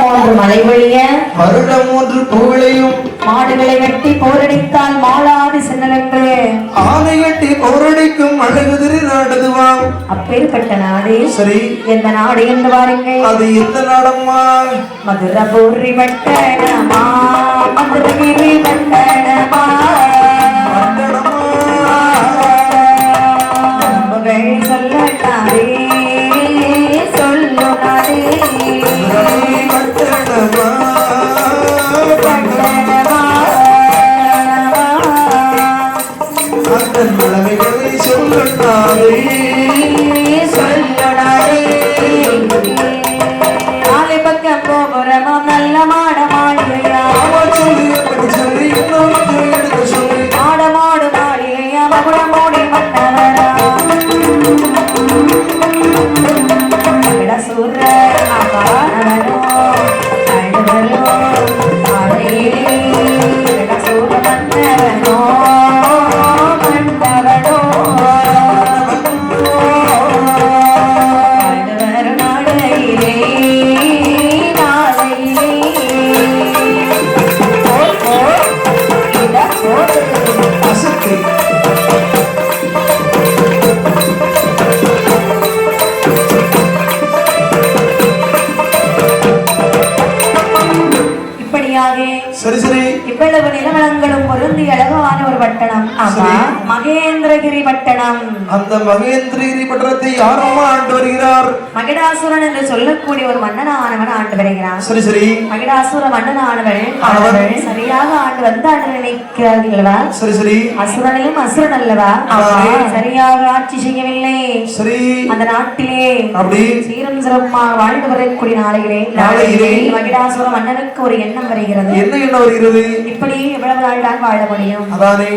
மூன்று மலை பொழிய வருடம் மூன்று பூவிளையும் மாடுகளை வெட்டி போரடித்தால் மாளாது சென்னலென்று ஆனை வெட்டி போரடிக்கும் அழகுதிரி நாடுதுவாம். அப்பேற்பட்ட நாடு சரி, எந்த நாடு என்று பாருங்கள். அது எந்த நாடம்மா? மதுரபூரி வட்டணமா, மதுரகிரி வட்டணமா, சொல்லட்டாரே சொல்லுனாரே வட்டணமா வட்டணமா அந்த நிலைமைகளை சொல்லட்டாரே சொல்லுனாரே. நாளை பக்கம் போகிறமா நல்ல மாட மாளிகையா, சொல்லி எடுத்து சொல்லி மாட மாடு மாளிகையா, மகுடமோடி மன்னவரா சூர ஆகாரவனோ அழுவலோ ஆடே சூர மன்னவனோ மன்னவனோ அழுவர் நாளையிலே நாளையிலே இத போது அசத்து சரி சரி. இவ்வளவு நிலவளங்களும் பொருந்தி அழகான ஒரு பட்டணம். ஆமா, மகேந்திரகிரி பட்டணம். அந்த மகேந்திரகிரி பட்டணத்தை யாரம்மா ஆண்டு வருகிறார்? மகிடாசுரன் என்று சொல்லக்கூடிய ஒரு மன்னனானவன் ஆண்டு வருகிறான். சரி சரி. மகிடாசுர மன்னனானவன் சரியாக ஆண்டு வந்தாண்டு நினைக்கிறார்களா? சரி சரி. அசுரனையும் அசுரன் அல்லவா, சரியாக ஆட்சி செய்யவில்லை. சரி. அந்த நாட்டிலே அப்படி சீரம் சிறப்பாக வாழ்ந்து வரக்கூடிய நாளையிலே மகிடாசுர மன்னனுக்கு ஒரு எண்ணம் வருகிறது. என்ன எண்ணம் வருகிறது? இப்படி எவ்வளவு நாள் தான் வாழ முடியும்? அதானே,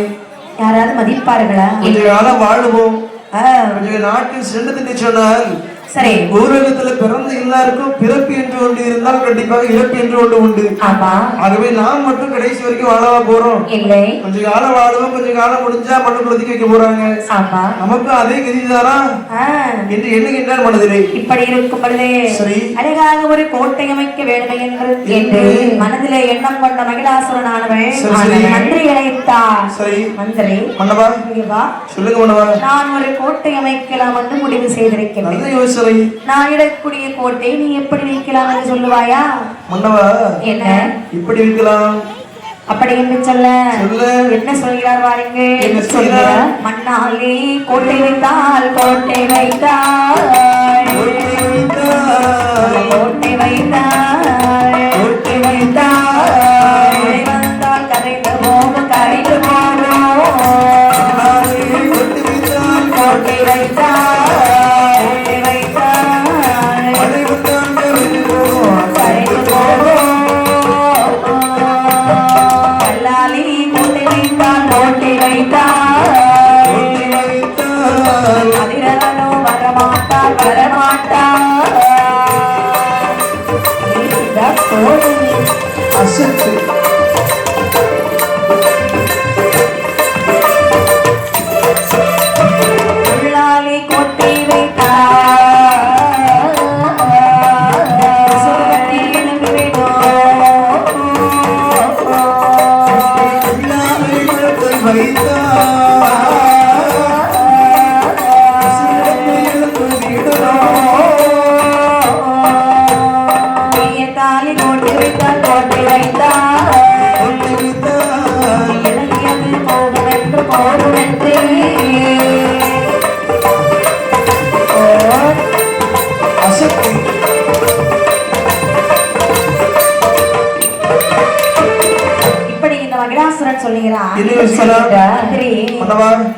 யாராவது மதிப்பார்களா? கொஞ்ச காலம் வாழுவோம், கொஞ்ச நாட்டில் சென்று சொன்னால் சரி. ஊரகத்துல பிறந்த எல்லாருக்கும் பிறப்பு என்று ஒன்று இருந்தால் கண்டிப்பாக இறப்பு என்று ஒன்று உண்டு. ஆமா. ஆகவே நாம் மட்டும் கடைசி வரைக்கும் வாழவா போறோம்? இல்லை. கொஞ்ச காலம் வாழுவோம், கொஞ்ச காலம் முடிஞ்சா மண்ணு குளத்துக்கு வைக்க போறாங்க. ஆமா. நமக்கு அதே கதிதாரா என்று எண்ணுகின்றார் மனதிலே. இப்படி இருக்கும் பொழுதே சரி, அழகாக ஒரு கோட்டை அமைக்க வேண்டும் என்று மனதிலே எண்ணம் கொண்ட மகிழாசுரனானவள் மந்திரி அழைத்தார். சரி. மந்திரி, மன்னவா சொல்லுங்க மன்னவா. நான் ஒரு கோட்டை அமைக்கலாம் என்று முடிவு செய்திருக்கிறேன். நான் இடக்கூடிய கோட்டை நீ எப்படி வைக்கலாம் என்று சொல்லுவாயா? மன்னவா, என்ன இப்படி வைக்கலாம் அப்படி என்று சொல்ல என்ன சொல்கிறார் பாருங்கள். மண்ணாலே கோட்டை வைத்தால் கோட்டை வைத்தால் கோட்டை வைத்தால் கோட்டை வைத்தால் வந்தால் கரைந்து போகும் கரைந்து போகும் கோட்டை வைத்தால்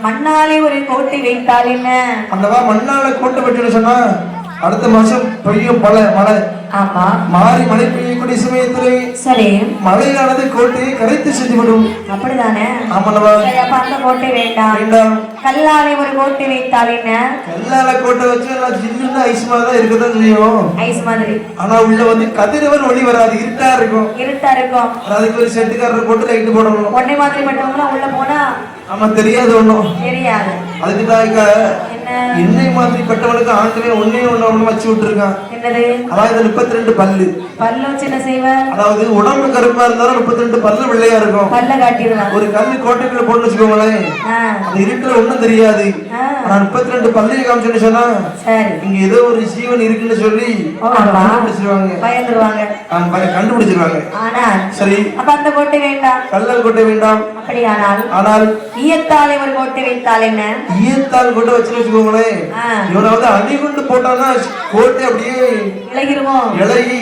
மண்ணாலே ஒரு கோட்டை வைத்தால் என்ன? மண்ணால கோட்டை வைக்கணும் சொன்னா அடுத்த மாசம் பெய்யும் பல மழை. ஆமா. மாறி மழை பெய்யக்கூடிய சமயத்திலே சரி மழையானது கோட்டையை கரைத்து சென்றுவிடும். அப்படிதானே? ஆமாவா. அந்த கோட்டை வேண்டாம். வேண்டாம். கல்லாலே ஒரு கோட்டை வைத்தால் என்ன? கல்லால கோட்டை வச்சு எல்லாம் சின்ன ஐஸ் மாதிரி தான் இருக்கதான் செய்யும். ஐஸ் மாதிரி. ஆனா உள்ள வந்து கதிரவன் ஒளி வராது, இருட்டா இருக்கும். இருட்டா இருக்கும். அதுக்கு ஒரு செட்டுக்காரர் போட்டு லைட் போடணும். ஒன்னை மாதிரி பட்டவங்க உள்ள போனா ஆமா தெரியாது, ஒண்ணும் தெரியாது. அதுக்கு தான் என்னை மாதிரி பட்டவனுக்கு ஆண்டவே ஒன்னே ஒண்ணு வச்சு விட்டுருக்கான். என்னது? அதாவது 32 பல்லு. பல்ல வச்சு என்ன செய்வார்? அதாவது உடம்பு கருப்பா இருந்தாலும் 32 பல்லு வெள்ளையா இருக்கும். பல்ல காட்டிடுவார். ஒரு கல்லு கோட்டைக்குள்ள போட்டு வச்சுக்கோங்களேன், அது இருக்கிற ஒண்ணும் தெரியாது. ஆனா 32 பல்லையை காமிச்சுன்னு சொன்னா சரி இங்க ஏதோ ஒரு ஜீவன் இருக்குன்னு சொல்லி கண்டுபிடிச்சிருவாங்க, பயந்துருவாங்க, கண்டுபிடிச்சிருவாங்க. ஆனால் சரி, அப்ப அந்த கோட்டை வேண்டாம், கல்லல் கோட்டை வேண்டாம். அப்படியானால் ஆனால் ஈயத்தாலை ஒரு கோட்டை வைத்தால் என்ன? ஈயத்தால் கோட்டை வச்சுக்கோங்களேன், இவனாவது அடி கொண்டு போட்டான்னா கோட்டை அப்படியே இலகிருவோம், இலகி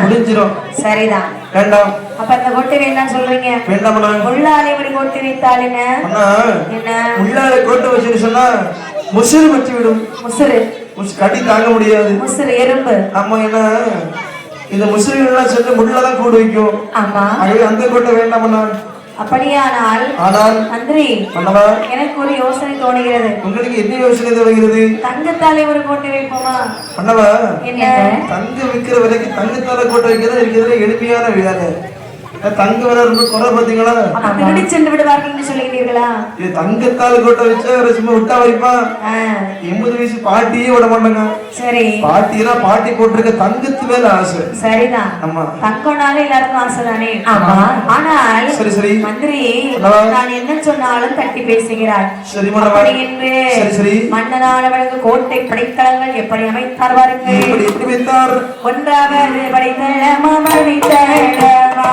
முடிஞ்சிடும். சரிதான், வேண்டாம். அப்ப அந்த கோட்டை வேண்டாம் சொல்றீங்க. வேண்டாம். முள்ளாலை ஒரு கோட்டை வைத்தால் என்ன? என்ன முள்ளாலை கோட்டை வச்சுன்னு சொன்னா முசிறு வச்சு விடும். முசிறு கட்டி தாங்க முடியாது. முசிறு எறும்பு. ஆமா, என்ன இந்த முசிறுகள்லாம் சேர்ந்து முள்ளதான் கூடு வைக்கும். ஆமா, அந்த கோட்டை வேண்டாம். அப்படியானால் ஆனால் மந்திரி எனக்கு ஒரு யோசனை தோணுகிறது. உங்களுக்கு என்ன யோசனை தோணுகிறது? தங்கத்தாலே ஒரு கோட்டை வைப்போமா? பண்ணவா, என்ன தங்கம் விற்கிற விலைக்கு தங்கத்தால கோட்டை வைக்கிறது இருக்கிறதுல எளிமையான வேலை. தங்க விலை ரொம்ப குறை பாத்தீங்களா? திருடி சென்று விடுவார்கள் சொல்லுகிறீர்களா? இது தங்கத்தால கோட்டை வச்சா சும்மா விட்டா வைப்பான். 80 வயசு பாட்டியே விட மாட்டாங்க. சரி, பாட்டியெல்லாம் பாட்டி போட்டிருக்க தங்கத்து மேல ஆசை. சரிதான், ஆமா, தங்கம்னால எல்லாருக்கும் ஆசை தானே. ஆமா, ஆனால் சரி சரி மந்திரி, நான் என்ன சொன்னாலும் தட்டி பேசுகிறார். சரி என்று சரி மன்னனானவனுக்கு கோட்டை படைத்தளங்கள் எப்படி அமைத்தார் பாருங்கள். எப்படி வைத்தார்? ஒன்றாவது படைத்தளமா படைத்தளமா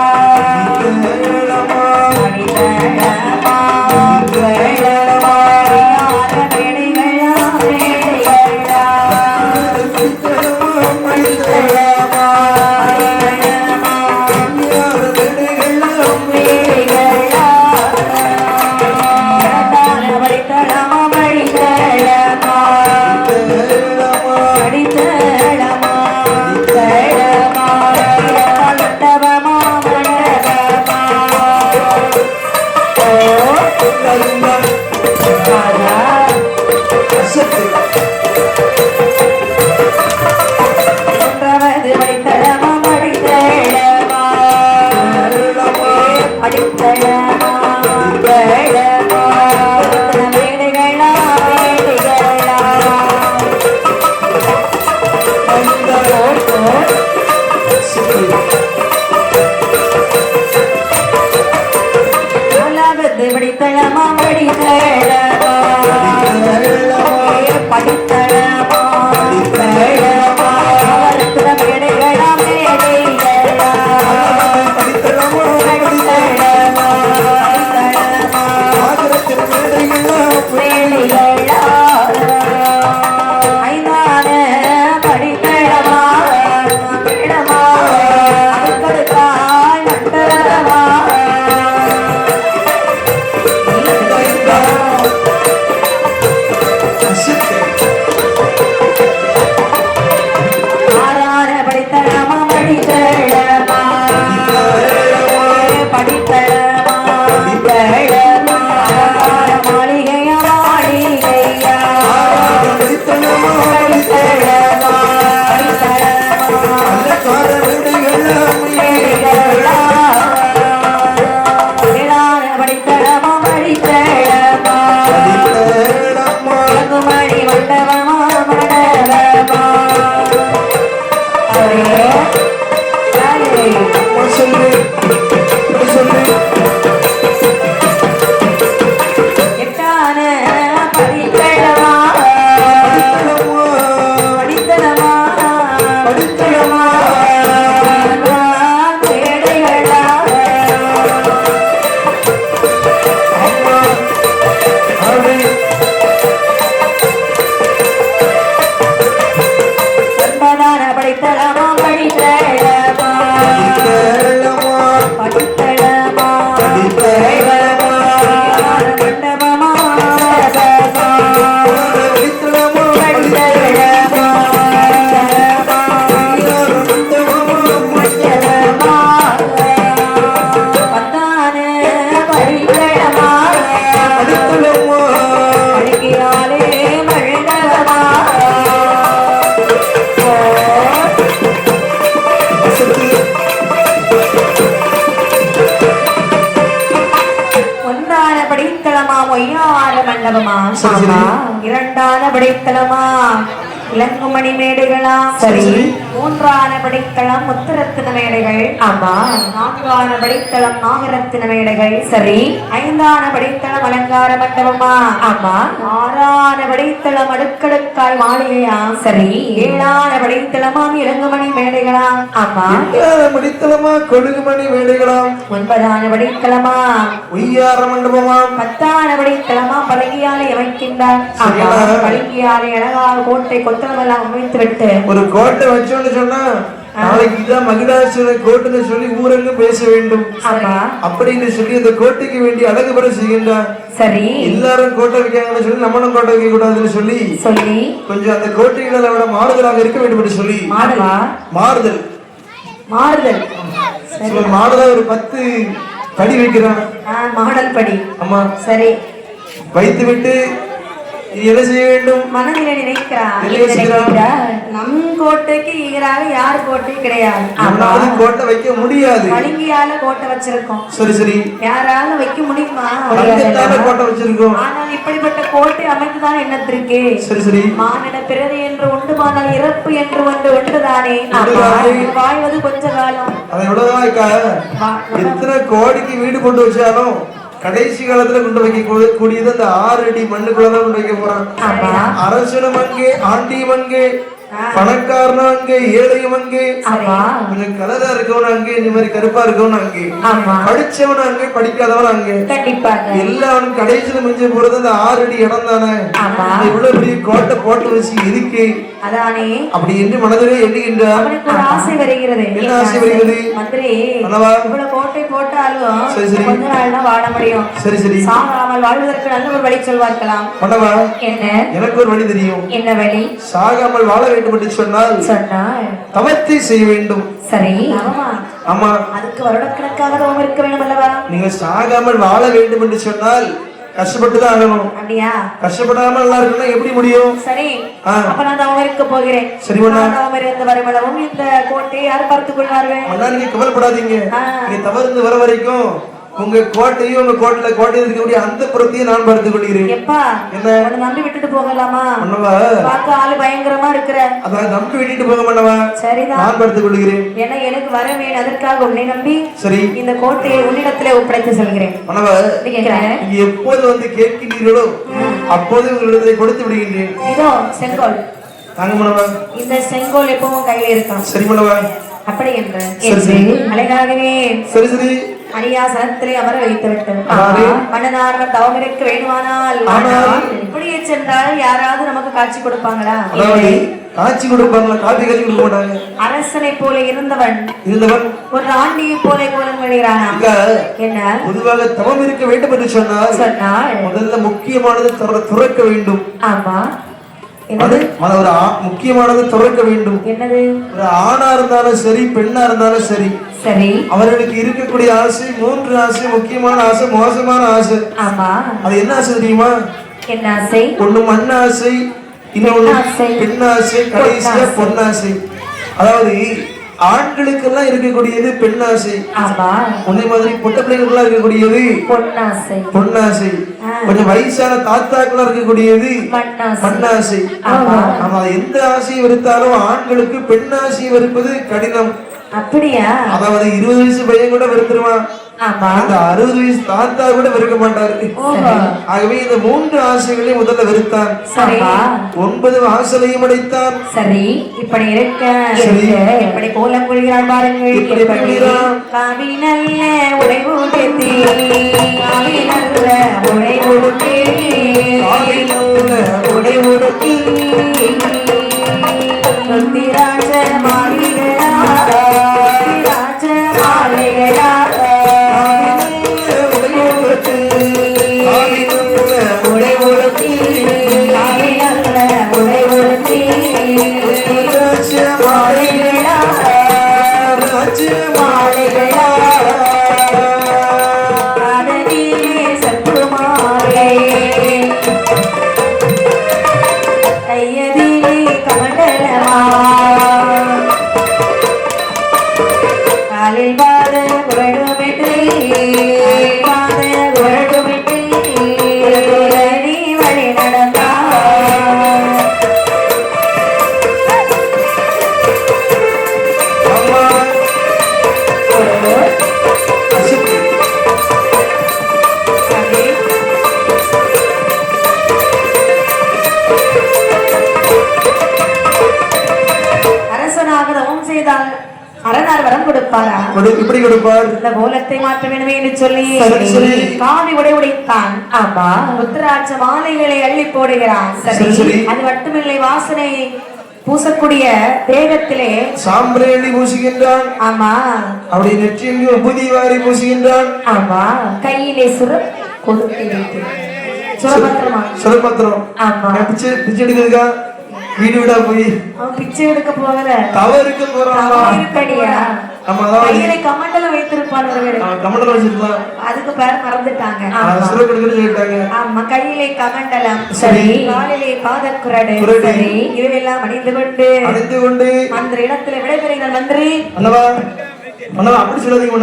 மண்டபமா, இரண்டான படைத்தலமா, இளங்குமணி மேடைகளாம் சரி. மூன்றான படித்தளம் முத்துரத்தின மேடைகள் ஆமா. நான்கான படித்தளம் நாகரத்தின மேடைகள் சரி. ஐந்தான படித்தளம் அலங்கார மண்டபமா ஆமா. ஆறான படித்தளம் அடுக்கடுக்காய் மாளிகையா சரி. ஏழான படித்தளமாம் இளங்குமணி மேடைகளாம் ஆமா. படித்தளமா கொழுகுமணி மேடைகளாம் ஒன்பதான படித்தளமா உய்யார மண்டபமாம் 10ஆன படித்தளமா பழங்கியாலை அமைக்கின்றார் ஆமா. பழங்கியாலை அழகாக கோட்டை கொத்தளமெல்லாம் அமைத்து விட்டு ஒரு கோட்டை வச்சோன்னு சொன்னா நாளைக்கு இதான் மகிழாசுர கோட்டைன்னு சொல்லி ஊரெங்கும் பேச வேண்டும் ஆமா. அப்படின்னு சொல்லி அந்த கோட்டைக்கு வேண்டி அழகு பெற செய்கின்றார். சரி. எல்லாரும் கோட்டை வைக்காங்கன்னு சொல்லி நம்மளும் கோட்டை வைக்க கூடாதுன்னு சொல்லி கொஞ்சம் அந்த கோட்டைகளை விட மாறுதலாக இருக்க வேண்டும் என்று சொல்லி மாறுதல் மாறுதல் மாறுதல் ஒரு 10 படி வைக்கிறான். மாடல் படி. ஆமா. சரி. வைத்து விட்டு என்ன செய்ய வேண்டும்? மனதில நினைக்கிறார் நம் கோட்டைக்கு ஈராக யார் கோட்டை கிடையாது. கோட்டை வைக்க முடியாது. பளிங்கியால கோட்டை வச்சிருக்கோம். சரி சரி. யாரால வைக்க முடியுமா? கோட்டை வச்சிருக்கோம். ஆனால் இப்படிப்பட்ட கோட்டை அமைத்துதான் என்னத்திற்கு? சரி சரி. மானிட பிறவி என்று உண்டுமானால் இறப்பு என்று ஒன்றுதானே. வாழ்வது கொஞ்ச காலம். அதை எவ்வளவுதான் எத்தனை கோடிக்கு வீடு கொண்டு வச்சாலும் கடைசி காலத்துல கொண்டு வைக்க கூடியது அந்த 6 அடி மண்ணுக்குள்ளதான் கொண்டு வைக்க போறான். அரசனும் அங்கே, ஆண்டியும் அங்கே, பணக்காரனும் அங்கே, ஏழையும் அங்கே, கொஞ்சம் கலரா இருக்கவனும் அங்கே, இந்த மாதிரி கருப்பா இருக்கவனும் அங்கே, படிச்சவனும் அங்கே, படிக்காதவனும் அங்கே, எல்லாரும் கடைசியில மிஞ்ச போறது அந்த 6 அடி இடம் தானே. இவ்வளவு பெரிய கோட்டை போட்டு வச்சு எதுக்கு அப்படி என்று மனதிலே எண்ணுகின்றார். ஆசை வருகிறது. என்ன ஆசை வருகிறது? மந்திரி இவ்வளவு கோட்டை போட்டாலும் கொஞ்ச நாள் தான் வாழ முடியும். சரி சரி. சாகாமல் வாழ்வதற்கு நல்ல ஒரு வழி சொல்வார்களாம். பண்ணவா? என்ன? எனக்கு ஒரு வழி தெரியும். என்ன வழி? சாகாமல் வாழ வேண்டும் என்று சொன்னால் தவத்தை செய்ய வேண்டும். சரி. ஆமா. அதுக்கு வருடக்கணக்காக தவம் இருக்க வேண்டும் அல்லவா? நீங்க சாகாமல் வாழ வேண்டும் என்று சொன்னால் கஷ்டப்பட்டுதான் ஆகணும். அப்படியா? கஷ்டப்படாம நல்லா இருக்கணும் எப்படி முடியும்? சரி. அப்ப நான் தவம் இருக்க போகிறேன். சரி. தவம் இருந்து வருமளவும் இந்த கோட்டையை யார் பார்த்துக் கொள்வார்கள்? நீங்க கவலைப்படாதீங்க. நீங்க தவறு வர வரைக்கும் உங்க கோட்டையும் உங்க கோட்டையில இருக்கக்கூடிய அந்த புறத்தையும் நான் பார்த்துக் கொள்கிறேன். எப்பா என்ன நம்பி விட்டுட்டு போகலாமா? பார்க்க ஆளு பயங்கரமா இருக்கிற. அதான் நம்பி விட்டுட்டு போக மாட்டவா? சரிதான், நான் பார்த்துக் கொள்கிறேன். ஏன்னா எனக்கு வர வேணும், அதற்காக உன்னை நம்பி சரி இந்த கோட்டையை உன்னிடத்திலே ஒப்படைத்து செல்கிறேன். நீங்க எப்போது வந்து கேட்கிறீர்களோ அப்போது உங்களிடத்தை கொடுத்து விடுகின்றேன். இதோ செங்கோல். தாங்க மனவா. இந்த செங்கோல் எப்பவும் கையில இருக்கும். சரி மனவா. அப்படி என்று அழகாகவே சரி சரி அரியாசனத்திலே அமர வைத்து விட்டது. மன்னனார் தவம் இருக்க வேண்டுமானால் இப்படியே சென்றால் யாராவது நமக்கு காட்சி கொடுப்பாங்களா? காட்சி கொடுப்பாங்களா? காட்சி கொடுக்க மாட்டாங்க. அரசனை போல இருந்தவன் ஒரு ஆண்டியை போல கோலம் வருகிறானா? என்ன? பொதுவாக தவம் இருக்க வேண்டும் என்று சொன்னால் முதல்ல முக்கியமானது துறக்க வேண்டும். ஆமா. ஒரு முக்கியமானது துறக்க வேண்டும். என்னது? ஒரு ஆணா இருந்தாலும் சரி, பெண்ணா இருந்தாலும் சரி, சரி, அவர்களுக்கு இருக்கக்கூடிய ஆசை 3 ஆசை. முக்கியமான ஆசை, மோசமான ஆசை. ஆமா. அது என்ன ஆசை தெரியுமா? என்ன ஆசை? ஒண்ணு மண் ஆசை, இன்னொன்னு பெண் ஆசை, கடைசியா பொன்னாசை. அதாவது ஆண்களுக்கெல்லாம் இருக்கக்கூடியது பெண் ஆசை. உன்னை மாதிரி பொட்ட பிள்ளைகளுக்கெல்லாம் இருக்கக்கூடியது பொன்னாசை. கொஞ்சம் வயசான தாத்தாக்கெல்லாம் இருக்கக்கூடியது மண்ணாசை. ஆமா, எந்த ஆசையை வெறுத்தாலும் ஆண்களுக்கு பெண் ஆசையை வெறுப்பது கடினம். அப்படியா? அதாவது 20 வயசு பையன் கூட வெறுத்துருவான். அந்த 60 வயசு தாத்தா கூட வெறுக்க மாட்டாரு. ஆகவே இந்த 3 ஆசைகளையும் முதல்ல வெறுத்தான். 9 வாசலையும் அடைத்தான். சரி, இப்படி இருக்க இப்படி கோலம் கொள்கிறார் பாருங்கள். காவி நல்ல உடை உடுத்தி, காவி நல்ல உடை உடுத்தி, உடை உடுத்தி ராஜ மாளிகையா, ராஜ மாளிகையா, உடை உடுத்தி, காவி நல்ல உடை உடுத்தி, ராஜ மாளிகையா, ராஜ மாளிகையா, காதலிலே சத்துமாரே, கையதிலே கமண்டலமா, காலில் பாத குரடுமிட்டு, பாத குரடுமிட்டு வழி நடந்தா, வரம் கொடுப்பாரா? இப்படி கொடுப்பார். இந்த கோலத்தை மாற்ற வேண்டுமே என்று சொல்லி சரி. காவி உடை உடைத்தான். ஆமா. ருத்ராட்ச மாலைகளை அள்ளி போடுகிறான். சரி. அது மட்டுமில்லை, வாசனை பூசக்கூடிய தேகத்திலே சாம்பிரேணி பூசுகின்றான். ஆமா. அப்படி நெற்றியில் புதி வாரி பூசுகின்றான். ஆமா. கையிலே கொடுத்து வைத்து சுரபத்திரம். ஆமா. பிச்சை எடுக்கிறதுக்கா வீடு வீடா போய் அவன் பிச்சை எடுக்க போகல, தவறுக்கு போறான். கமண்டலம் வைத்திருப்பான். கமண்டலம் வச்சிருப்பான். அதுக்கு பேர் மறந்துட்டாங்க. ஆமா. கையிலே கமண்டலம், சரி. காலிலே பாதக்குரடு, சரி. இதுவெல்லாம் அணிந்து கொண்டு அந்த இடத்துல விடைபெறுகிற மந்திரி. அப்படி சொல்லாதீங்க.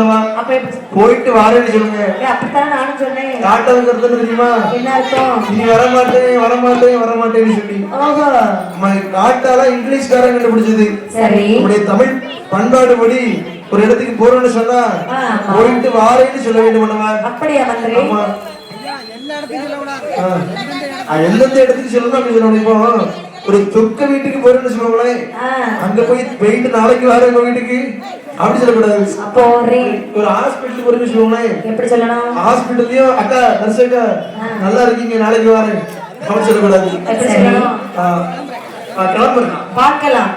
போயிட்டு வாரேன்னு சொல்லுங்க. அப்படித்தான் நானும் சொன்னேன். காட்டது தெரியுமா? என்ன அர்த்தம்? நீ வரமாட்டேன்னு சொல்லி. காட்டால இங்கிலீஷ்காரன் கண்டுபிடிச்சது. சரி. தமிழ் பண்பாடு படி ஒரு இடத்துக்கு போறோம்னு சொன்னா போயிட்டு வாரேன்னு சொல்ல வேண்டும். அப்படியா மந்திரி? எந்தெந்த இடத்துக்கு சொல்லணும் அப்படி சொல்லணும். இப்போ ஒரு சொக்க வீட்டுக்கு போறேன்னு சொல்லுவாங்களே, அங்க போய் போயிட்டு நாளைக்கு வார உங்க வீட்டுக்கு அப்படி சொல்லக்கூடாது. அப்போ ஒரு ஹாஸ்பிட்டல் போறேன்னு சொல்லுவாங்களே, எப்படி சொல்லணும்? ஹாஸ்பிட்டல்லயும் அக்கா நர்ஸ் அக்கா நல்லா இருக்கீங்க நாளைக்கு வாரேன் அப்படி சொல்லக்கூடாது. பார்க்கலாம்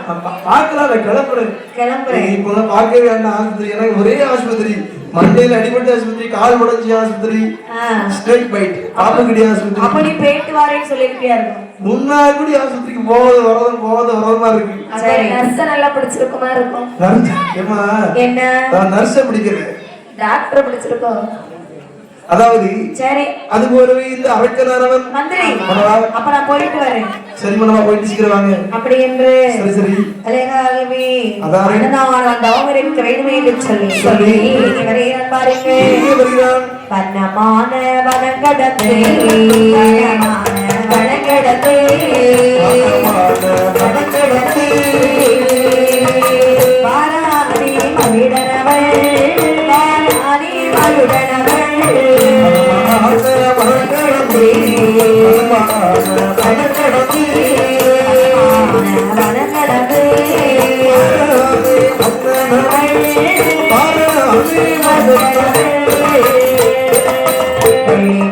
கிளம்புறேன். இப்போ பார்க்கவே வேண்டாம் ஆஸ்பத்திரி. எனக்கு ஒரே ஆஸ்பத்திரி, மண்டையில அடிபட்ட ஆஸ்பத்திரி, கால் உடைஞ்ச ஆஸ்பத்திரி, ஸ்ட்ரைட் பைட் பாப்பங்கடி ஆஸ்பத்திரி. அப்படி போயிட்டு வரேன்னு சொல்லிருக்கியா இருக்கும். முன்னாடி கூட ஆஸ்பத்திரிக்கு போவது வரமா இருக்கு. நர்ஸ் நல்லா பிடிச்சிருக்குமா இருக்கும். என்ன நர்ஸ பிடிக்கிறது, டாக்டர் பிடிச்சிருக்கோம். அதாவது சரி, அது போலவே இந்த அரக்கனானவன் மந்திரி. அப்ப நான் போயிட்டு வரேன். சரி மனமா, போயிட்டு சீக்கிரம் வாங்க. அப்படி என்று சரி அழகாகவே தவமிருக்க வேண்டுமே என்று சொல்லி வருகிறான் பாருங்க. வண்ணமான வனங்கடத்து வாராணி மகிழனவள்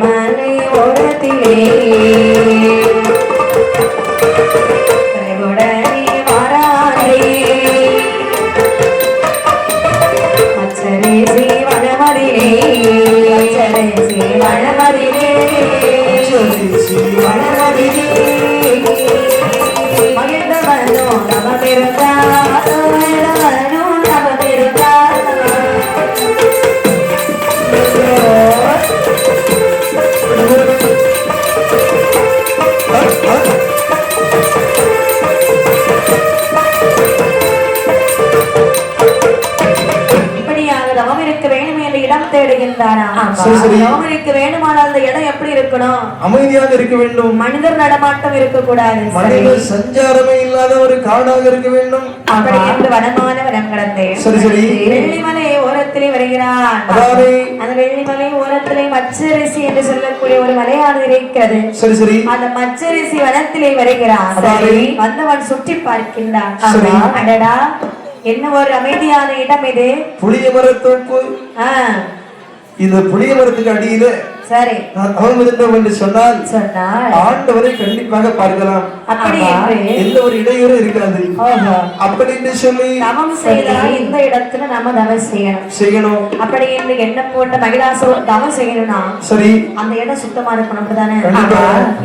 மலை ஓரத்திலே வாராணி அச்சரேசி வனமதிலே மகிழ்ந்தவனோ நமதிருந்தா வேணுமானால் அந்த இடம் எப்படி இருக்கணும்? அமைதியாக இருக்க வேண்டும். மனிதர் நடமாட்டம் இருக்க கூடாது. மனிதர் சஞ்சாரமே இல்லாத ஒரு காடாக இருக்க வேண்டும். அப்படி என்று வனமான வனம் கடந்தே வெள்ளிமலை ஓரத்திலே வருகிறான். அந்த வெள்ளிமலை ஓரத்திலே மச்சரிசி என்று சொல்லக்கூடிய ஒரு மலையானது இருக்கிறது. சரி. அந்த மச்சரிசி வனத்திலே வருகிறான். வந்தவன் சுற்றி பார்க்கின்றான். அடடா, என்ன ஒரு அமைதியான இடம் இது. புளிய மரத்தோப்பு. இந்த புளிய மரத்துக்கு அடியில சரி நான் தவம் இருந்தோம் என்று சொன்னால் ஆண்டவரை கண்டிப்பாக பார்க்கலாம். எந்த ஒரு இடையூறு இருக்காது. அப்படி என்று சொல்லி தவம் செய்தால் இந்த இடத்துல நம்ம தவம் செய்யணும். அப்படி என்று என்ன போட்ட மகிழாசோ தவம் செய்யணும்னா சரி, அந்த இடம் சுத்தமா இருக்கணும். அப்படிதானே?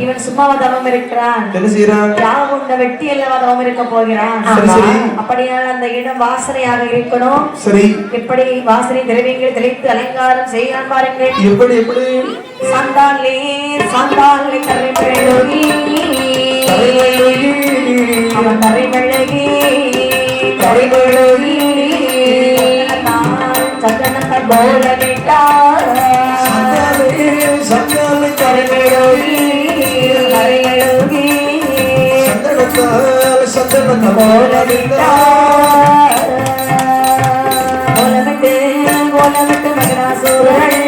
இவன் சும்மாவா தவம் இருக்கிறான்? என்ன செய்யறான்? யாவுண்ட வெட்டி அல்லவா தவம் இருக்க போகிறான். அப்படியால் அந்த இடம் வாசனையாக இருக்கணும். சரி, எப்படி வாசனை திரவியங்கள் தெளித்து அலங்காரம் செய்யலாம் பாருங்கள். எப்படி சந்தாலே கரைமெழுகி அவன் கரைமெழுகி சந்தனத்தை போல விட்டார். கரைமெழுகி சந்தனத்தை போல விட்டார். கோலமிட்டு மகனாசூரன்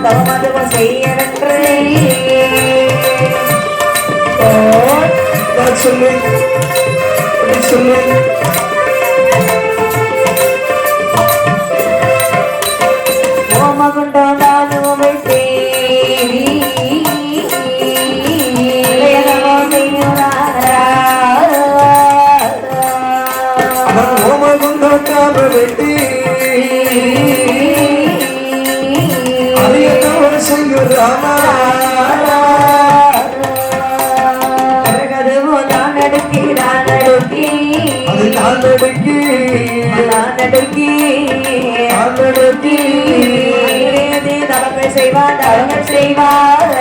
தவமதுவம் செய்யவென்று சொல்லி சொல்லு ஓமகுண்டோ நானும் வெட்டி ராமா செய்வார் தவங்கள் செய்வார்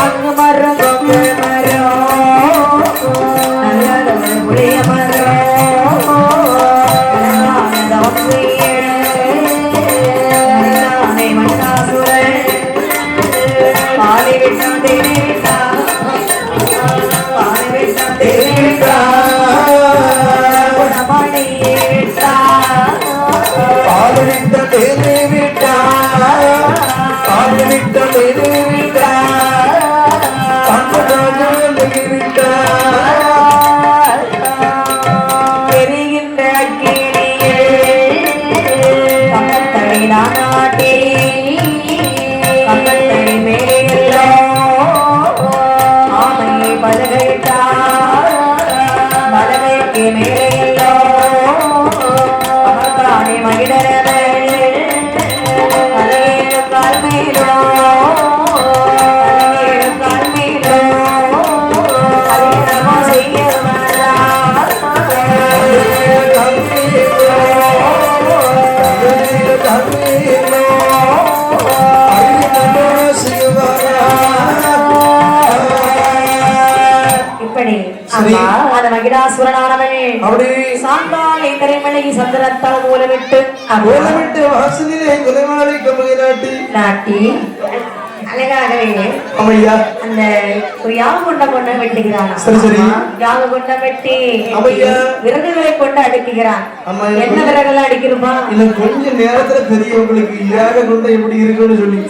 அங்கு மரம் கொங்கு மரம் புளிய மரம் மண்ணாசுரன் பாலை விட்டா தேவி விட்டா பாலை விட்டா தேவி விட்டா குணமணி விட்டா பாலனிட்ட தேவி விட்டா பாலனிட்ட தேவி விட்டா விட்டா பெறுகின்ற கம்பத்தடி நானாட்டே கம்பத்தடி மேலோ ஆமையை பலகையிட்டா பலகைக்கு மேலையோ அமர்ந்தானே மகிழரவே தலையேழு கால் மேலோ தலையேழு கால் மேலோ அதிகமா செய்ய இப்படி அம்மா அந்த மகிடாசுரனானவனே சாந்தாலை கரைமலை சந்திரத்தால் மூலமிட்டு வாசலிலே குலைமாலை கம்பகை நாட்டி அழகாகவே அம்மையா அந்த ஒரு யாக கொண்ட கொண்டு வெட்டுகிறான். சரி சரி யாக கொண்ட வெட்டி அம்மையா விறகுகளை கொண்டு அடுக்குகிறான். என்ன விறகுலாம் அடிக்கிறோமா இன்னும் கொஞ்ச நேரத்துல தெரியும் உங்களுக்கு யாக கொண்ட எப்படி இருக்குன்னு சொல்லி.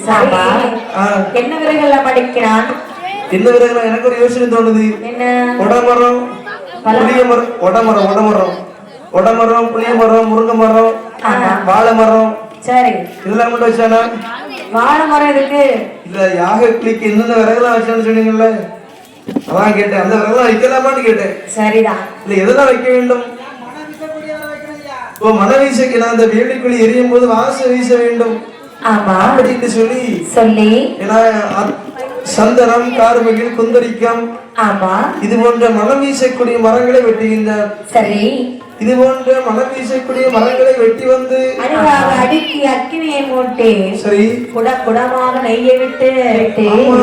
என்ன விறகுலாம் அடிக்கிறான்? என்ன விறகுலாம் எனக்கு ஒரு யோசனை தோணுது. என்ன ஒடமரம் புளிய மரம் ஒடமரம் ஒடமரம் ஒடமரம் புளிய மரம் முருங்கை மரம் வாழை மரம் சரி இதெல்லாம் மட்டும் வச்சானா? வாழை மரம் இருக்கு இல்ல யாக கிளிக்கு என்னென்ன விறகுலாம் வச்சான்னு சொன்னீங்கல்ல அதான் கேட்டேன். அந்த விறகுலாம் வைக்கலாமான்னு கேட்டேன். சரிதான். இல்ல எதெல்லாம் வைக்க வேண்டும்? இப்போ மன வீசைக்கு நான் அந்த வேலிக்குழி எரியும் போது வாசம் வீச வேண்டும். ஆமா அப்படின்னு சொல்லி ஏன்னா சந்தனம் கார்மகில் குந்தரிக்கம் ஆமா இது போன்ற மனம் வீசக்கூடிய மரங்களை வெட்டுகின்றார். சரி இது போன்ற மனம் வீசக்கூடிய மரங்களை வெட்டி வந்து அடுக்கி அக்கினியை மூட்டி சரி குடமாக நெய்யை விட்டு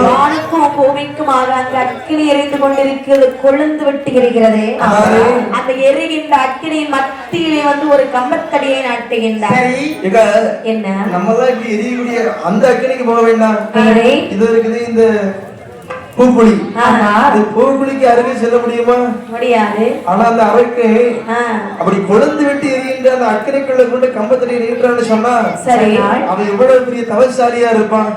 வானுக்கும் பூமிக்குமாக அங்கு அக்கினி எரிந்து கொண்டிருக்கிறது கொழுந்து விட்டு எரிகிறது. அந்த எரிகின்ற அக்கினியின் மத்தியிலே வந்து ஒரு கம்பத்தடியை நாட்டுகின்றார். என்ன நம்ம தான் எரியக்கூடிய அந்த அக்கினிக்கு போக வேண்டாம். இது இருக்குது இந்த பூக்குழி. பூக்குழிக்கு அருகே செல்ல முடியுமா? முடியாது. ஆனா அந்த அறைக்கு அப்படி கொழுந்து விட்டு எரிகின்ற அந்த அக்கிரைக்குள்ள கொண்டு கம்பத்தடி நீட்டுறான்னு சொன்னா அவன் எவ்வளவு பெரிய தவசாலியா இருப்பான்.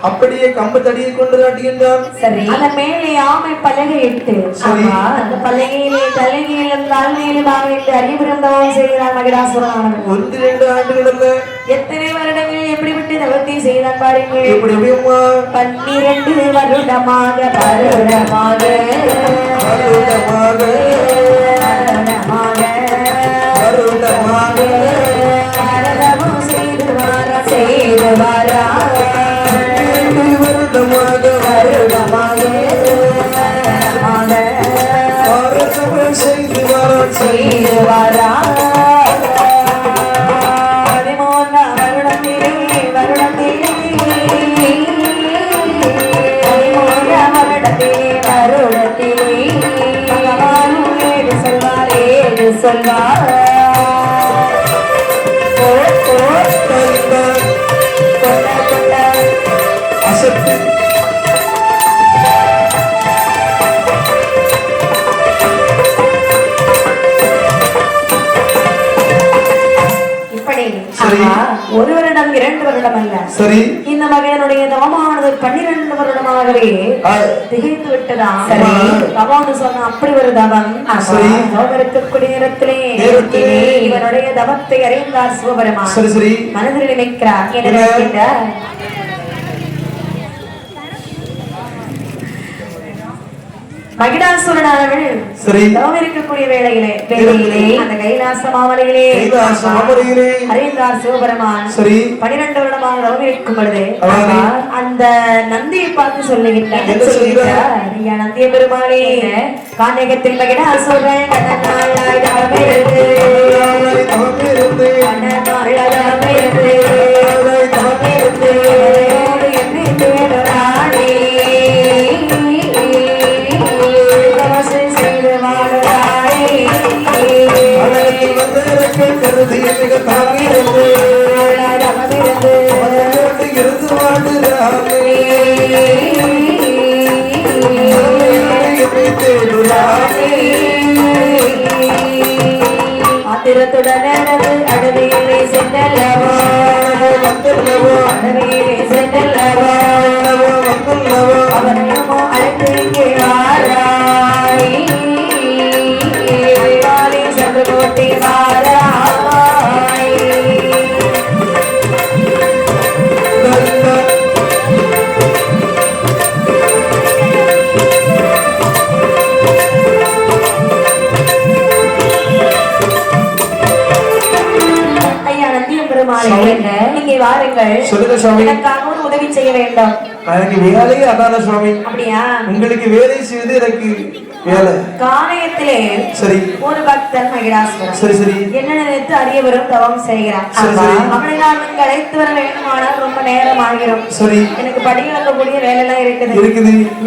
அப்படியே கம்பத்தடியை கொண்டு காட்டுகின்றான். சரி அந்த மேலே ஆமை பலகை இட்டு அந்த பலகையிலே தலைமையிலும் தாழ்மையிலுமாக இட்டு அறிவுறுந்தவன் செய்கிறான் மகிடாசுரன். 1-2 ஆண்டுகள் அல்ல எத்தனை வருடங்கள் எப்படி விட்டு தவத்தை செய்தான் பாருங்கள். எப்படி 12 வருடமாக வருடமாக வருடமாக வருடமாக வருடமும் செய்து வாரா வருடமாக வருடமாக செய்து வாரா 13 வருடத்திலே சொல்வார் அசத்து வருடம் 2 வருடம் அல்ல. சரி. இந்த மகனுடைய தவமானது 12 வருடமாகவே திகைத்து விட்டதா. சரி. தவம்னு சொன்னா அப்படி ஒரு தவம். சரி. தவம் இருக்கக்கூடிய நேரத்திலே இவனுடைய தவத்தை அறிந்தார் சிவபெருமான். சரி சரி. மனதில் நினைக்கிறார். என்ன நினைக்கிறார்? மகிடாசுரனானவள் தவம் இருக்கக்கூடிய வேளையிலே அந்த கைலாச மாமலையிலே அறிந்தார் சிவபெருமான். 12 வருடமாக தவம் இருக்கும் பொழுது அந்த நந்தியை பார்த்து சொல்லுகின்றார், ஐயா நந்திய பெருமாளே, கானகத்தில் மகிடாசுரன் கண்ணனாளாய் தவமிருந்து என்னை தேடுறானே, ஆத்திரத்துடன் அடவியிலே சென்றல்லவோ அடவியிலே சென்றல்லவோ அவனையமோ அழைத்து இங்கே வாராய் சென்று போட்டி வாராய். இங்கே வாருங்கள், எனக்காக ஒரு உதவி செய்ய வேண்டும். எனக்கு வேலையே அதான சுவாமி. அப்படியா? உங்களுக்கு வேலை செய்வது எனக்கு வேலை. கானகத்திலே சரி ஒரு பக்தன் மகிடாசுரன் சரி சரி என்ன நினைத்து அரியவரும் தவம் செய்கிறார். அவனை நான் இங்கு அழைத்து வர வேண்டுமானால் ரொம்ப நேரம் ஆகிரும். சரி, எனக்கு படிகளக்கூடிய வேலை எல்லாம் இருக்குது.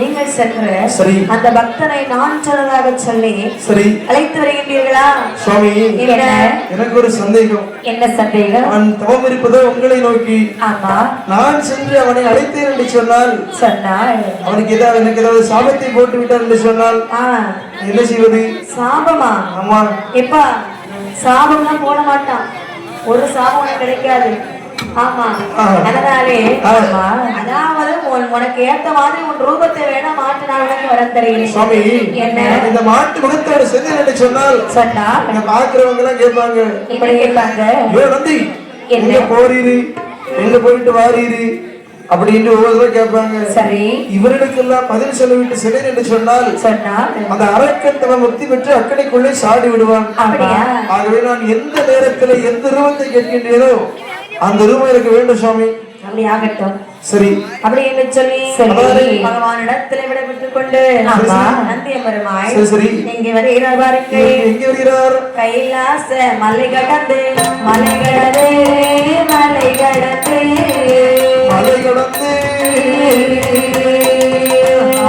நீங்கள் சென்று சரி அந்த பக்தனை நான் சொன்னதாக சொல்லி சரி அழைத்து வருகின்றீர்களா? சுவாமி, எனக்கு ஒரு சந்தேகம். என்ன சந்தேகம்? அவன் தவம் இருப்பதோ உங்களை நோக்கி. ஆமா, நான் சென்று அவனை அழைத்தேன் என்று சொன்னால் அவனுக்கு ஏதாவது எனக்கு ஏதாவது சாபத்தை போட்டு விட்டார் என்று சொன்னால் என்ன செய்வது? சாபமா? ஆமா. எப்பா சாபம்லாம் போட மாட்டான், ஒரு சாபம் உனக்கு கிடைக்காது. ஆமா, அதனாலே அதாவது உனக்கு ஏத்த மாதிரி உன் ரூபத்தை வேணா மாட்டு நான் உனக்கு வரம் தருகிறேன். சுவாமி, என்ன இந்த மாட்டு முகத்தோட செஞ்சு என்று சொன்னால் சொன்னா பாக்குறவங்க எல்லாம் கேட்பாங்க. இப்படி கேட்பாங்க, நந்தி எங்க போறீரு, எங்க போயிட்டு வாரீரு அப்படின்னு ஒவ்வொருத்தரும் கேட்பாங்க. சரி, இவர்களுக்கெல்லாம் பதில் சொல்லிவிட்டு சிலர் என்று சொன்னால் அந்த அரக்கத்தவ முக்தி பெற்று அக்கடைக்குள்ளே சாடி விடுவான். ஆகவே நான் எந்த நேரத்தில் எந்த ரூபத்தை கேட்கின்றேனோ அந்த ரூபம் எனக்கு வேண்டும் சுவாமி. அப்படி ஆகட்டும். சரி, அப்படி என்று சொல்லி பகவானிடத்தில் விடைபெற்றுக் கொண்டு நந்திய பெருமாள் இங்கே வருகிறார். பாருங்கள், எங்கே வருகிறார்? கைலாச மலை கடந்து மலை கடந்து மலை கடந்து மலை கடந்து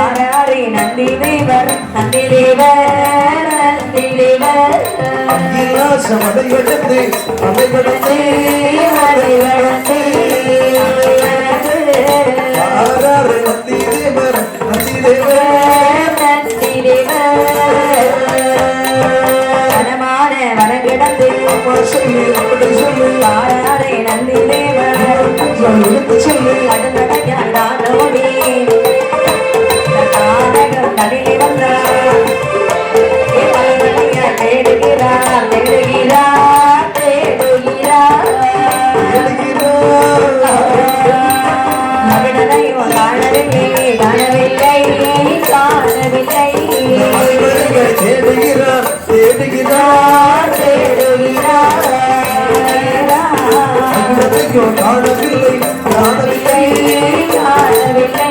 ஆராரி நந்தி தேவர் நந்தி தேவர் நந்தி தேவர் கைலாச மலை கடந்து மலை கடந்து மலை கடந்து ஆராரி நந்தி தேவர் நந்தி தேவர் நந்தி தேவர் வனமான வனம் கிடந்து சொல்லு அப்படி சொல்லு ஆராரி நந்தி தேவர் சொல்லு அடுத்தோடி கடலில் வந்தார். தேடுகிறார் தேடுகிறார் தேடுகிறார் மகனை காணவில்லை காணவில்லை காணவில்லை தேடுகிறார் தேடுகிறார் தேடுகிறார் காணவில்லை காணவில்லை காணவில்லை.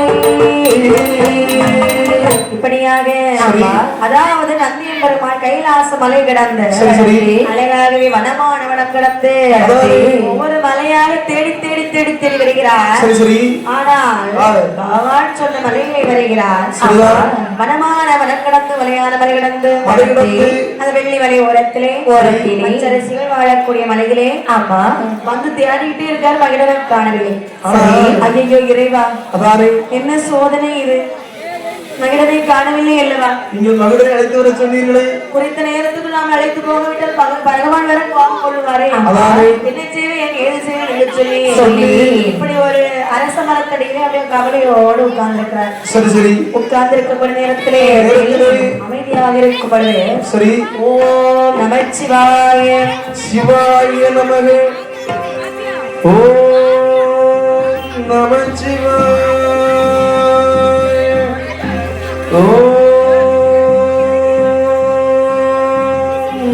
இப்படியாக அதாவது நந்தியம் பெருமாள் கைலாச மலை கிடந்து அழகாகவே வனமான வனம் கிடந்து ஒவ்வொரு மலையாக தேடி தேடி தேடி தேடி வருகிறார். ஆனால் பகவான் சொன்ன மலையிலே வருகிறார். வனமான வனம் கிடந்து மலையான மலை கிடந்து அந்த வெள்ளி மலை ஓரத்திலே பச்சரிசிகள் வாழக்கூடிய மலையிலே ஆமா வந்து தேடிக்கிட்டே இருக்கார். மகிழவன் காணவில்லை. ஐயோ இறைவா, என்ன சோதனை இது? மகிழனை காணவில்லை அல்லவா? நீங்கள் மகிழனை அழைத்து வர சொன்னீர்களே, குறித்த நேரத்துக்கு நாம் அழைத்து போகவிட்டால் பகவான் வர கோபம் கொள்ளுவாரே. என்ன செய்வேன் ஏது செய்வேன் என்று சொல்லி இப்படி ஒரு அரச மரத்தடியிலே அப்படியே கவலையோடு உட்கார்ந்திருக்கிறார். சரி சரி. உட்கார்ந்து இருக்கக்கூடிய நேரத்திலே அமைதியாக இருக்கும் பொழுது சரி, ஓம் நமச்சிவாய சிவாய நமக, ஓம் நமச்சிவாய, ஓம்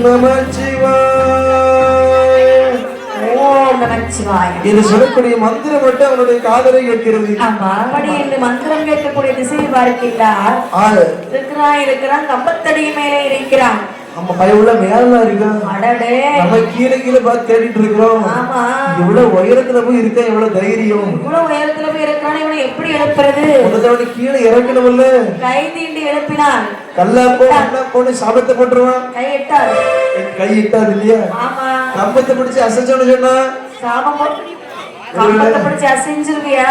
நமச்சிவாய, ஓம் நமச்சிவாய இது சொல்லக்கூடிய மந்திரம் மட்டும் அவனுடைய காதலை கேட்கிறது. ஆமா, அப்படி என்று மந்திரம் கேட்கக்கூடிய திசையை பார்க்கின்றார். இருக்கிறான் கம்பத்தடி மேலே இருக்கிறான். நம்ம பயவுள்ள மேல இருக்கா, அடடே நம்ம கீழே கீழே பார்த்து தேடிட்டு இருக்கிறோம். ஆமா, இவ்வளவு உயரத்துல போய் இருக்க எவ்வளவு தைரியம், இவ்வளவு உயரத்துல போய் இருக்கான், இவனை எப்படி எழுப்புறது? முதல்ல கீழே இறக்கணும்ல. கை தீண்டி எழுப்பினான். கல்லா போன சாபத்தை போட்டுருவான். கை எட்டாது, கை எட்டாது இல்லையா? ஆமா, கம்பத்தை பிடிச்சு அசைச்சோன்னு சொன்னா சாபம் கம்பத்தை பிடிச்சு அசைஞ்சிருவியா?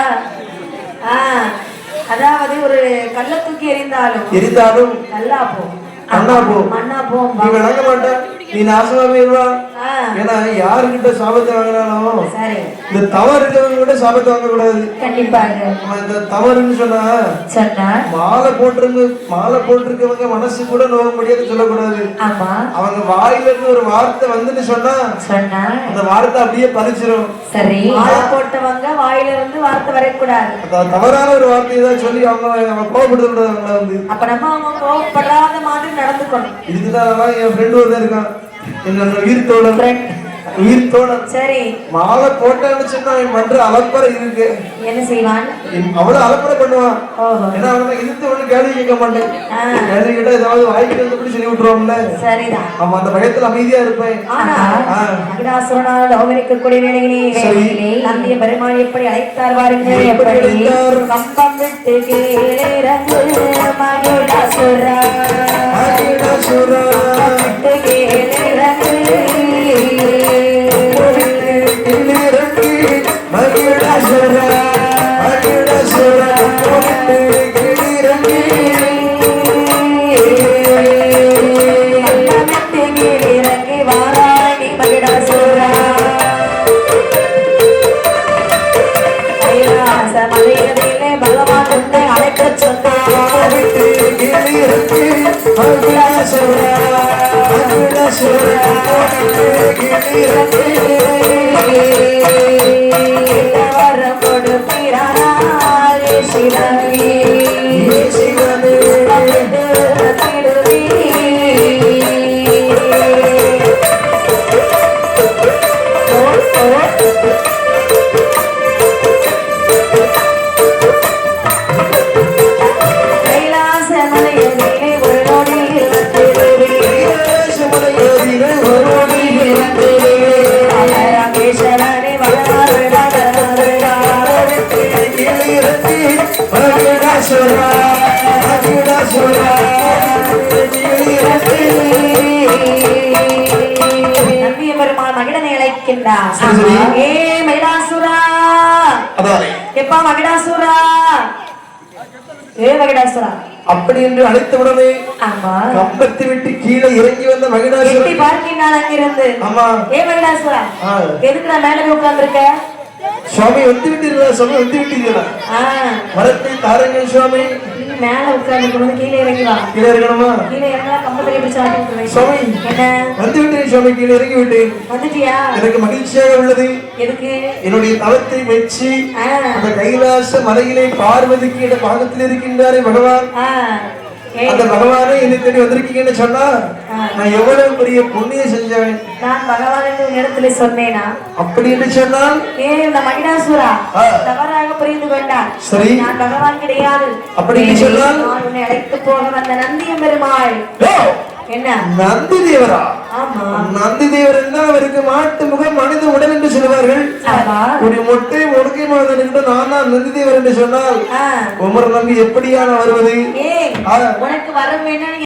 அதாவது ஒரு கல்ல தூக்கி எரிந்தாலும் கல்லா போ மண்ணா போ. நீ விளங்க மாட்ட, நீ நாசமா போயிருவா. ஏன்னா யாருக்கிட்ட சாபத்தை வாங்கினாலும் இந்த தவறு இருக்கவங்க கிட்ட சாபத்தை வாங்க கூடாது. கண்டிப்பாக இந்த தவறுன்னு சொன்னா மாலை போட்டிருக்கவங்க மனசு கூட நோக முடியாது சொல்லக்கூடாது. அவங்க வாயில இருந்து ஒரு வார்த்தை வந்துன்னு சொன்னா அந்த வார்த்தை அப்படியே பறிச்சிடும். சரி, மாலை போட்டவங்க வாயில இருந்து வார்த்தை வரக்கூடாது. தவறான ஒரு வார்த்தையை தான் சொல்லி அவங்க கோபப்படுத்த கூடாது. அவங்கள வந்து அப்ப நம்ம அவங்க கோபப்படாத மாதிரி நடந்துக்கணும். இதுதான் என் ஃப்ரெண்டு ஒருத்தர் இருக்கான், என்னோட உயிர் தோழன். சரி, மாலை போட்டான்னு சொன்னா மன்ற அலப்பறை இருக்கு. என்ன செய்வான்? அவ்வளவு அலப்பறை பண்ணுவான். ஏன்னா அவனை இழுத்து ஒண்ணு கேள்வி கேட்க மாட்டேன். கேள்வி கேட்டா ஏதாவது வாய்ப்பு வந்து சொல்லி விட்டுருவோம்ல. சரிதான், அவன் அந்த பயத்துல அமைதியா இருப்பேன். இருக்கக்கூடிய வேலையிலே நந்திய பெருமாள் எப்படி அழைத்தார் பாருங்கள். கம்பம் விட்டு கீழிறங்கு மகிழாசுரா, விட்டு கீழிறங்கு வாராணி மகிழாசுரா, மலையிலே பகவான் உன்னை அழைக்க சொன்னார். வரம் கொடுக்கிறாரே சிவனே, நந்திய பெருமாள் மகிழனை அழைக்கின்றார். ஏ மகிழாசுரா, எப்பா மகிழாசுரா, ஏ மகிழாசுரா அப்படி என்று அழைத்தவுடனே கம்பத்தை விட்டு கீழே இறங்கி வந்த மகிழாசுரன் பார்க்கின்றான் அங்கிருந்து. ஏ மகிழாசுரா, எதுக்கு நான் மேலே உட்கார்ந்துருக்க? சுவாமி வந்து விட்டீர்களா? சுவாமி வந்து விட்டீர்களா? வரத்தை தாருங்கள் சுவாமி. மேல உட்கார்ந்து கீழே இறங்கி வா. கீழே இறங்கணுமா? கீழே இறங்கினா கம்பத்தை எப்படி சாப்பிட்டு சுவாமி என்ன வந்து விட்டேன் சுவாமி, கீழே இறங்கி விட்டேன். வந்துட்டியா? எனக்கு மகிழ்ச்சியாக உள்ளது. எதுக்கு? என்னுடைய தவத்தை மெச்சி அந்த கைலாச மலையிலே பார்வதிக்கு இட பாகத்தில் இருக்கின்றாரே பகவான், அந்த பகவானே என்னை தேடி வந்திருக்கீங்கன்னு சொன்னா நான் எவ்வளவு பெரிய புண்ணியம் செஞ்சேன். நான் பகவான் என்று இடத்துல சொன்னேனா? அப்படி என்று சொன்னால் இந்த மகிழாசுரா தவறாக புரிந்து கொண்டார். சரி, நான் பகவான் கிடையாது. அப்படி சொன்னால் நான் உன்னை அழைத்து போக வந்த நந்திய பெருமாள். என்ன நந்தி தேவரா? நந்தி தேவர் என்ன, அவருக்கு மாட்டு முகம் மனித உடல் என்று சொல்லுவார்கள். ஒரு மொட்டை முடுக்கை மாதன் என்று நான் நந்தி தேவர் என்று சொன்னால் உமர் நம்பி எப்படியான வருவது? உனக்கு வர வேணும்.